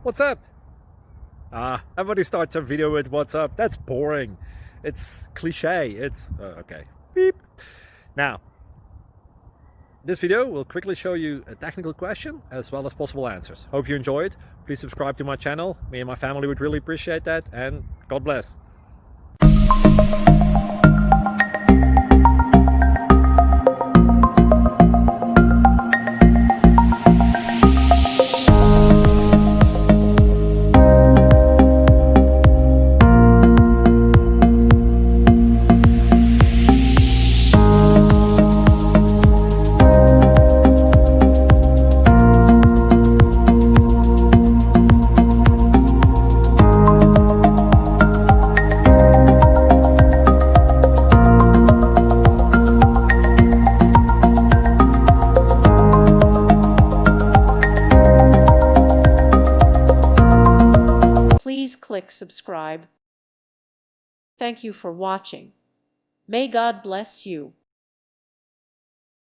What's up? Everybody starts a video with what's up. That's boring. It's cliche. It's okay. Beep. Now, this video will quickly show you a technical question as well as possible answers. Hope you enjoyed. Please subscribe to my channel. Me and my family would really appreciate that, and God bless. Please click subscribe. Thank you for watching. May God bless you.